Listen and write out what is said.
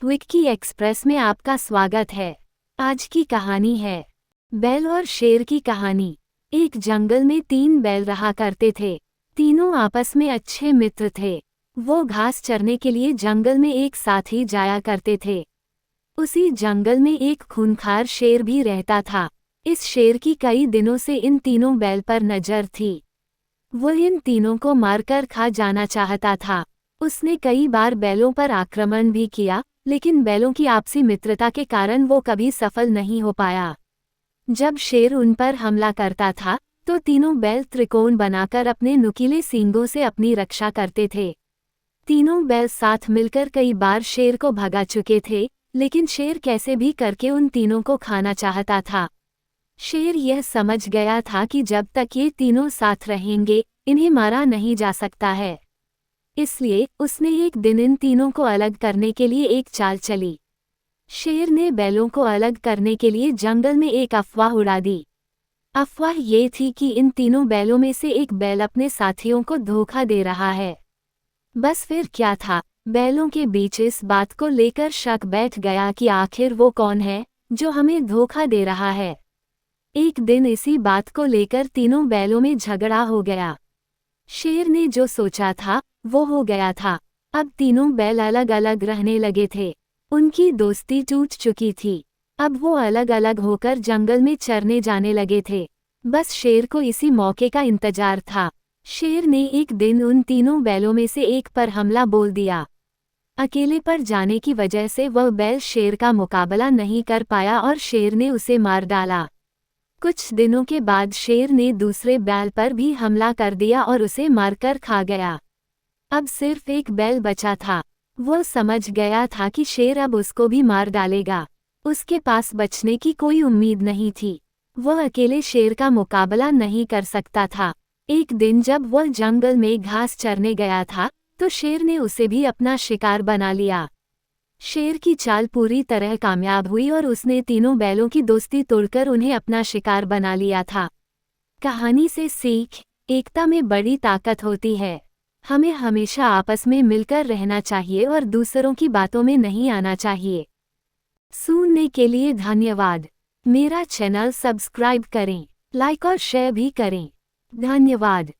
Vicky express में आपका स्वागत है। आज की कहानी है बैल और शेर की कहानी। एक जंगल में 3 बैल रहा करते थे। तीनों आपस में अच्छे मित्र थे। वो घास चरने के लिए जंगल में एक साथ ही जाया करते थे। उसी जंगल में एक खूंखार शेर भी रहता था। इस शेर की कई दिनों से इन तीनों बैल पर नजर थी। वो इन तीनों को मारकर खा जाना चाहता था। उसने कई बार बैलों पर आक्रमण भी किया, लेकिन बैलों की आपसी मित्रता के कारण वो कभी सफल नहीं हो पाया। जब शेर उन पर हमला करता था, तो तीनों बैल त्रिकोण बनाकर अपने नुकीले सींगों से अपनी रक्षा करते थे। तीनों बैल साथ मिलकर कई बार शेर को भगा चुके थे, लेकिन शेर कैसे भी करके उन तीनों को खाना चाहता था। शेर यह समझ गया था कि जब तक ये तीनों साथ रहेंगे, इन्हें मारा नहीं जा सकता है। इसलिए उसने एक दिन इन तीनों को अलग करने के लिए एक चाल चली। शेर ने बैलों को अलग करने के लिए जंगल में एक अफवाह उड़ा दी। अफवाह ये थी कि इन तीनों बैलों में से एक बैल अपने साथियों को धोखा दे रहा है। बस फिर क्या था, बैलों के बीच इस बात को लेकर शक बैठ गया कि आखिर वो कौन है जो हमें धोखा दे रहा है। एक दिन इसी बात को लेकर तीनों बैलों में झगड़ा हो गया। शेर ने जो सोचा था वो हो गया था। अब तीनों बैल अलग अलग रहने लगे थे। उनकी दोस्ती टूट चुकी थी। अब वो अलग अलग होकर जंगल में चरने जाने लगे थे। बस शेर को इसी मौके का इंतजार था। शेर ने एक दिन उन तीनों बैलों में से एक पर हमला बोल दिया। अकेले पर जाने की वजह से वह बैल शेर का मुकाबला नहीं कर पाया और शेर ने उसे मार डाला। कुछ दिनों के बाद शेर ने दूसरे बैल पर भी हमला कर दिया और उसे मारकर खा गया। अब सिर्फ एक बैल बचा था। वो समझ गया था कि शेर अब उसको भी मार डालेगा। उसके पास बचने की कोई उम्मीद नहीं थी। वह अकेले शेर का मुकाबला नहीं कर सकता था। एक दिन जब वह जंगल में घास चरने गया था, तो शेर ने उसे भी अपना शिकार बना लिया। शेर की चाल पूरी तरह कामयाब हुई और उसने तीनों बैलों की दोस्ती तोड़कर उन्हें अपना शिकार बना लिया था। कहानी से सीख, एकता में बड़ी ताकत होती है। हमें हमेशा आपस में मिलकर रहना चाहिए और दूसरों की बातों में नहीं आना चाहिए। सुनने के लिए धन्यवाद। मेरा चैनल सब्सक्राइब करें, लाइक और शेयर भी करें। धन्यवाद।